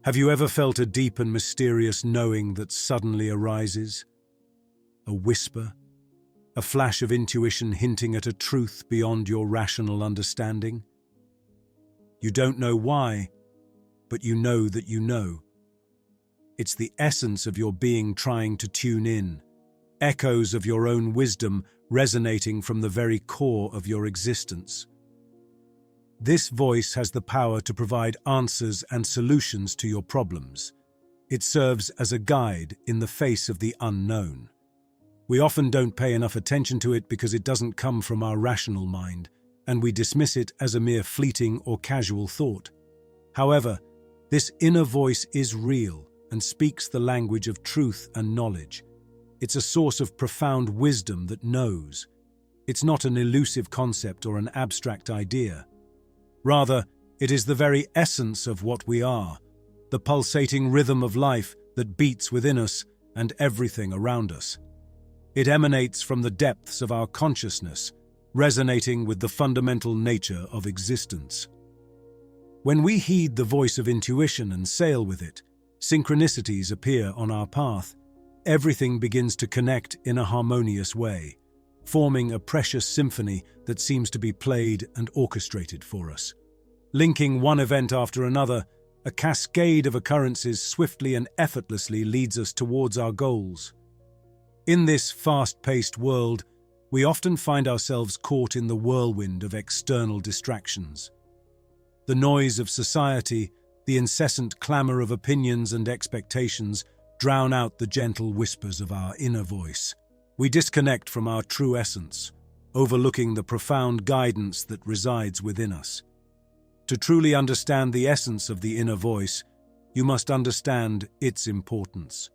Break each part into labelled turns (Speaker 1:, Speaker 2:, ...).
Speaker 1: Have you ever felt a deep and mysterious knowing that suddenly arises? A whisper, a flash of intuition hinting at a truth beyond your rational understanding? You don't know why, but you know that you know. It's the essence of your being trying to tune in, echoes of your own wisdom resonating from the very core of your existence. This voice has the power to provide answers and solutions to your problems. It serves as a guide in the face of the unknown. We often don't pay enough attention to it because it doesn't come from our rational mind, and we dismiss it as a mere fleeting or casual thought. However, this inner voice is real and speaks the language of truth and knowledge. It's a source of profound wisdom that knows. It's not an elusive concept or an abstract idea. Rather, it is the very essence of what we are, the pulsating rhythm of life that beats within us and everything around us. It emanates from the depths of our consciousness, resonating with the fundamental nature of existence. When we heed the voice of intuition and sail with it, synchronicities appear on our path. Everything begins to connect in a harmonious way, forming a precious symphony that seems to be played and orchestrated for us. Linking one event after another, a cascade of occurrences swiftly and effortlessly leads us towards our goals. In this fast-paced world, we often find ourselves caught in the whirlwind of external distractions. The noise of society, the incessant clamor of opinions and expectations drown out the gentle whispers of our inner voice. We disconnect from our true essence, overlooking the profound guidance that resides within us. To truly understand the essence of the inner voice, you must understand its importance.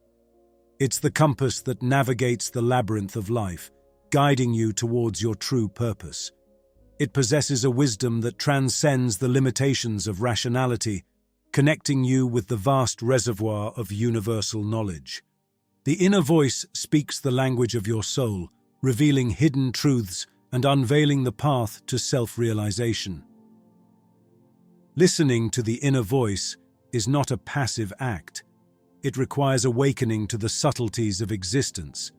Speaker 1: It's the compass that navigates the labyrinth of life, guiding you towards your true purpose. It possesses a wisdom that transcends the limitations of rationality, connecting you with the vast reservoir of universal knowledge. The inner voice speaks the language of your soul, revealing hidden truths and unveiling the path to self-realization. Listening to the inner voice is not a passive act. It requires awakening to the subtleties of existence.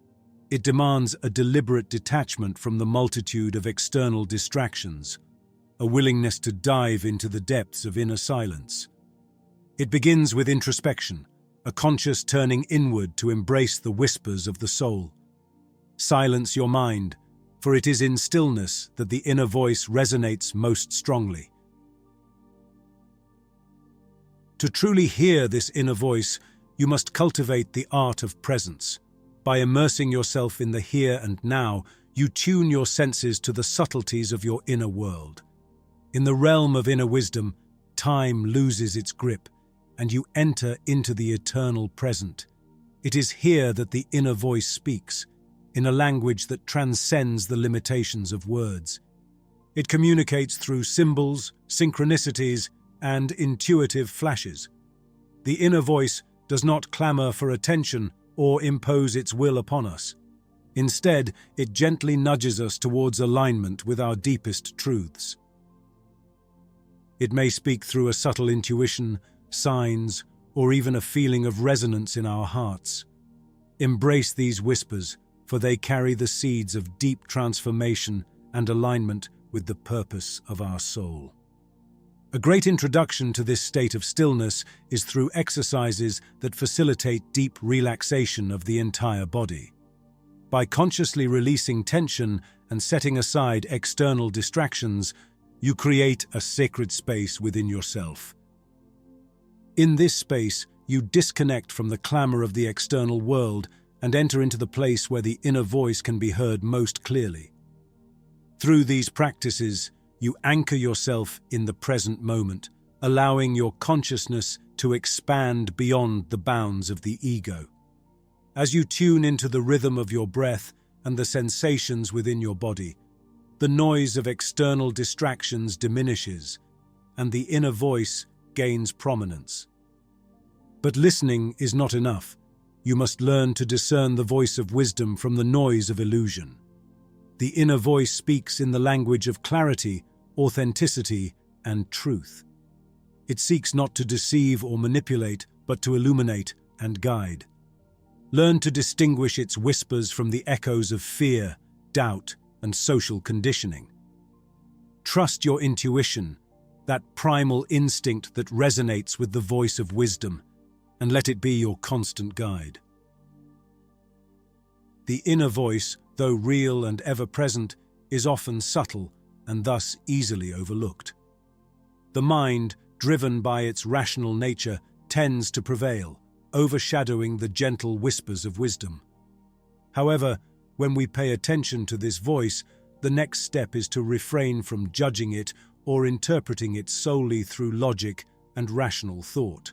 Speaker 1: It demands a deliberate detachment from the multitude of external distractions, a willingness to dive into the depths of inner silence. It begins with introspection, a conscious turning inward to embrace the whispers of the soul. Silence your mind, for it is in stillness that the inner voice resonates most strongly. To truly hear this inner voice, you must cultivate the art of presence. By immersing yourself in the here and now, you tune your senses to the subtleties of your inner world. In the realm of inner wisdom, time loses its grip, and you enter into the eternal present. It is here that the inner voice speaks, in a language that transcends the limitations of words. It communicates through symbols, synchronicities, and intuitive flashes. The inner voice does not clamor for attention or impose its will upon us. Instead, it gently nudges us towards alignment with our deepest truths. It may speak through a subtle intuition, signs, or even a feeling of resonance in our hearts. Embrace these whispers, for they carry the seeds of deep transformation and alignment with the purpose of our soul. A great introduction to this state of stillness is through exercises that facilitate deep relaxation of the entire body. By consciously releasing tension and setting aside external distractions, you create a sacred space within yourself. In this space, you disconnect from the clamor of the external world and enter into the place where the inner voice can be heard most clearly. Through these practices, you anchor yourself in the present moment, allowing your consciousness to expand beyond the bounds of the ego. As you tune into the rhythm of your breath and the sensations within your body, the noise of external distractions diminishes, and the inner voice gains prominence. But listening is not enough. You must learn to discern the voice of wisdom from the noise of illusion. The inner voice speaks in the language of clarity, authenticity, and truth. It seeks not to deceive or manipulate, but to illuminate and guide. Learn to distinguish its whispers from the echoes of fear, doubt, and social conditioning. Trust your intuition, that primal instinct that resonates with the voice of wisdom, and let it be your constant guide. The inner voice, though real and ever-present, is often subtle and thus easily overlooked. The mind, driven by its rational nature, tends to prevail, overshadowing the gentle whispers of wisdom. However, when we pay attention to this voice, the next step is to refrain from judging it or interpreting it solely through logic and rational thought.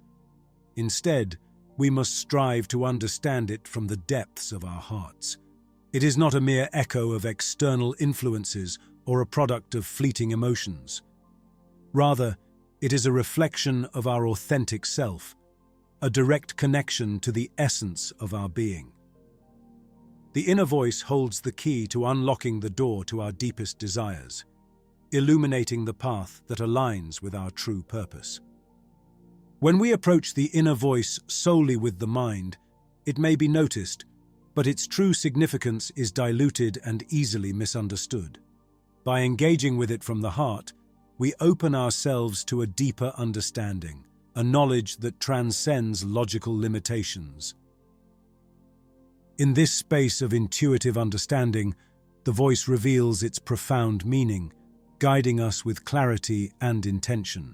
Speaker 1: Instead, we must strive to understand it from the depths of our hearts. It is not a mere echo of external influences or a product of fleeting emotions. Rather, it is a reflection of our authentic self, a direct connection to the essence of our being. The inner voice holds the key to unlocking the door to our deepest desires, illuminating the path that aligns with our true purpose. When we approach the inner voice solely with the mind, it may be noticed, but its true significance is diluted and easily misunderstood. By engaging with it from the heart, we open ourselves to a deeper understanding, a knowledge that transcends logical limitations. In this space of intuitive understanding, the voice reveals its profound meaning, guiding us with clarity and intention.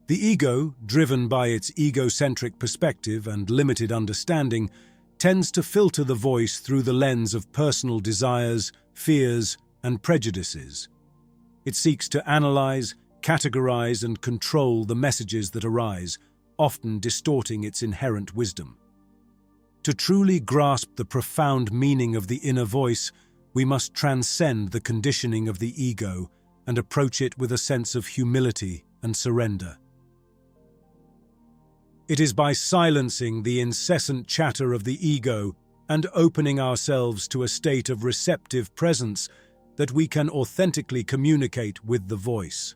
Speaker 1: The ego, driven by its egocentric perspective and limited understanding, tends to filter the voice through the lens of personal desires, fears, and prejudices. It seeks to analyze, categorize, and control the messages that arise, often distorting its inherent wisdom. To truly grasp the profound meaning of the inner voice, we must transcend the conditioning of the ego and approach it with a sense of humility and surrender. It is by silencing the incessant chatter of the ego and opening ourselves to a state of receptive presence that we can authentically communicate with the voice.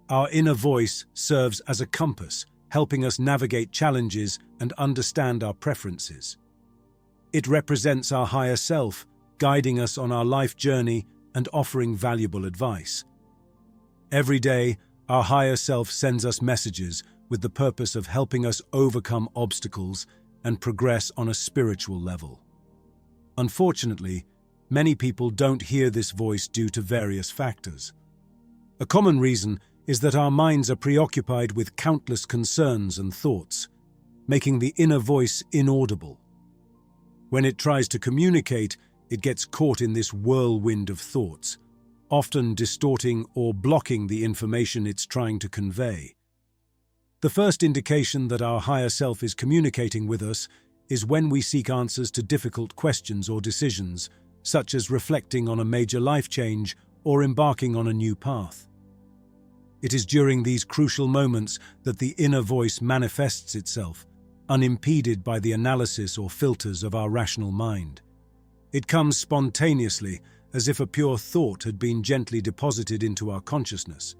Speaker 1: Our inner voice serves as a compass, helping us navigate challenges and understand our preferences. It represents our higher self, guiding us on our life journey and offering valuable advice. Every day, our higher self sends us messages with the purpose of helping us overcome obstacles and progress on a spiritual level. Unfortunately, many people don't hear this voice due to various factors. A common reason is that our minds are preoccupied with countless concerns and thoughts, making the inner voice inaudible. When it tries to communicate, it gets caught in this whirlwind of thoughts, often distorting or blocking the information it's trying to convey. The first indication that our higher self is communicating with us is when we seek answers to difficult questions or decisions, such as reflecting on a major life change or embarking on a new path. It is during these crucial moments that the inner voice manifests itself, unimpeded by the analysis or filters of our rational mind. It comes spontaneously, as if a pure thought had been gently deposited into our consciousness.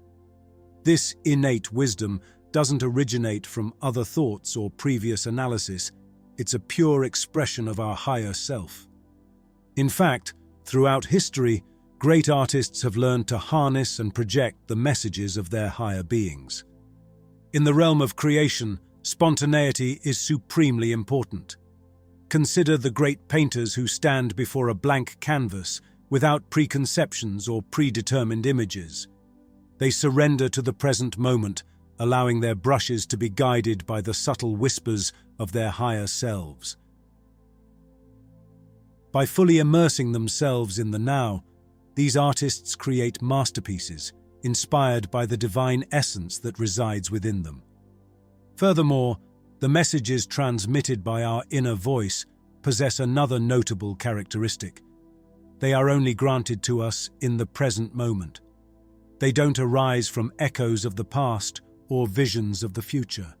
Speaker 1: This innate wisdom doesn't originate from other thoughts or previous analysis. It's a pure expression of our higher self. In fact, throughout history, great artists have learned to harness and project the messages of their higher beings. In the realm of creation, spontaneity is supremely important. Consider the great painters who stand before a blank canvas without preconceptions or predetermined images. They surrender to the present moment, allowing their brushes to be guided by the subtle whispers of their higher selves. By fully immersing themselves in the now, these artists create masterpieces inspired by the divine essence that resides within them. Furthermore, the messages transmitted by our inner voice possess another notable characteristic. They are only granted to us in the present moment. They don't arise from echoes of the past or visions of the future.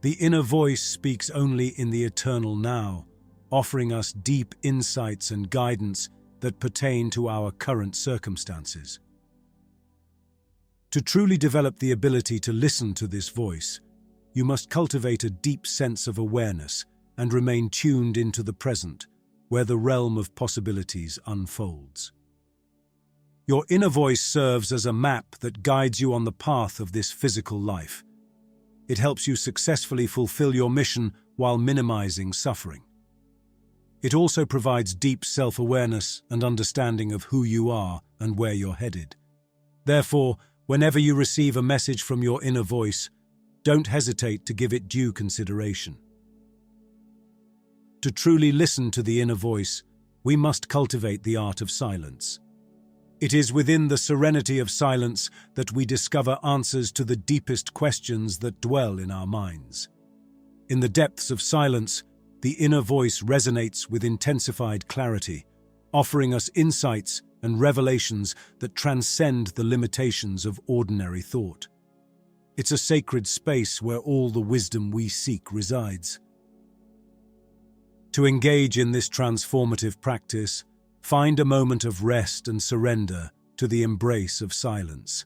Speaker 1: The inner voice speaks only in the eternal now, offering us deep insights and guidance that pertain to our current circumstances. To truly develop the ability to listen to this voice, you must cultivate a deep sense of awareness and remain tuned into the present, where the realm of possibilities unfolds. Your inner voice serves as a map that guides you on the path of this physical life. It helps you successfully fulfill your mission while minimizing suffering. It also provides deep self-awareness and understanding of who you are and where you're headed. Therefore, whenever you receive a message from your inner voice, don't hesitate to give it due consideration. To truly listen to the inner voice, we must cultivate the art of silence. It is within the serenity of silence that we discover answers to the deepest questions that dwell in our minds. In the depths of silence, the inner voice resonates with intensified clarity, offering us insights and revelations that transcend the limitations of ordinary thought. It's a sacred space where all the wisdom we seek resides. To engage in this transformative practice, find a moment of rest and surrender to the embrace of silence.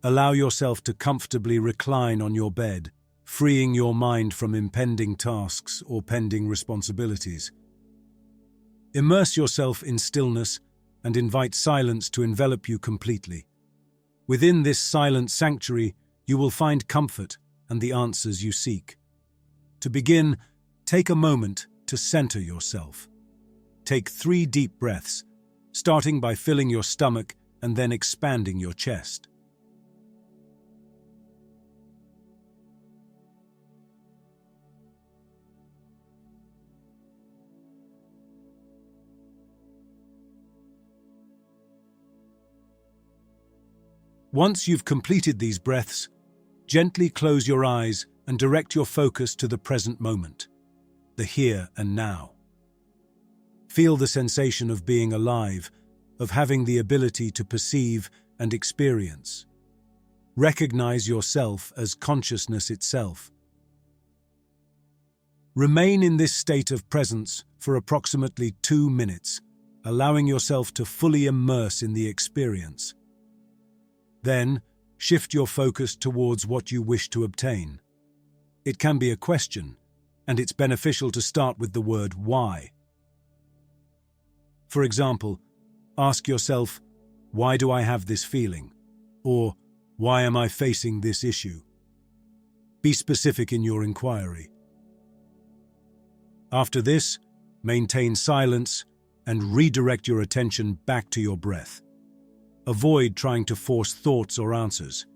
Speaker 1: Allow yourself to comfortably recline on your bed, freeing your mind from impending tasks or pending responsibilities. Immerse yourself in stillness and invite silence to envelop you completely. Within this silent sanctuary, you will find comfort and the answers you seek. To begin, take a moment to center yourself. Take 3 deep breaths, starting by filling your stomach and then expanding your chest. Once you've completed these breaths, gently close your eyes and direct your focus to the present moment, the here and now. Feel the sensation of being alive, of having the ability to perceive and experience. Recognize yourself as consciousness itself. Remain in this state of presence for approximately 2 minutes, allowing yourself to fully immerse in the experience. Then, shift your focus towards what you wish to obtain. It can be a question, and it's beneficial to start with the word why. For example, ask yourself, why do I have this feeling? Or, why am I facing this issue? Be specific in your inquiry. After this, maintain silence and redirect your attention back to your breath. Avoid trying to force thoughts or answers.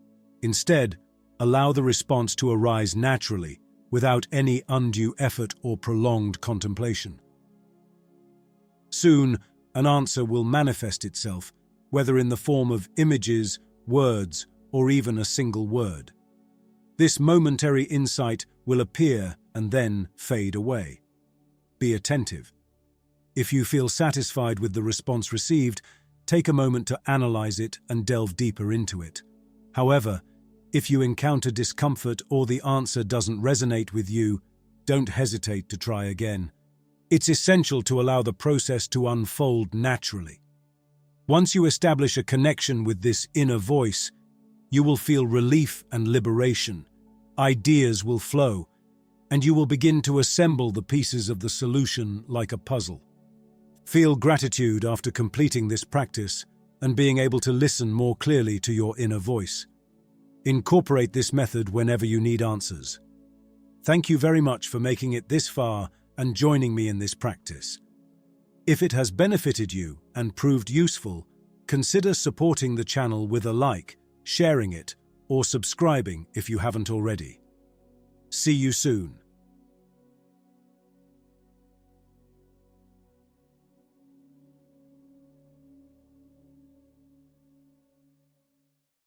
Speaker 1: Instead, allow the response to arise naturally, without any undue effort or prolonged contemplation. Soon, an answer will manifest itself, whether in the form of images, words, or even a single word. This momentary insight will appear and then fade away. Be attentive. If you feel satisfied with the response received, take a moment to analyze it and delve deeper into it. However, if you encounter discomfort or the answer doesn't resonate with you, don't hesitate to try again. It's essential to allow the process to unfold naturally. Once you establish a connection with this inner voice, you will feel relief and liberation. Ideas will flow, and you will begin to assemble the pieces of the solution like a puzzle. Feel gratitude after completing this practice and being able to listen more clearly to your inner voice. Incorporate this method whenever you need answers. Thank you very much for making it this far and joining me in this practice. If it has benefited you and proved useful, consider supporting the channel with a like, sharing it, or subscribing if you haven't already. See you soon.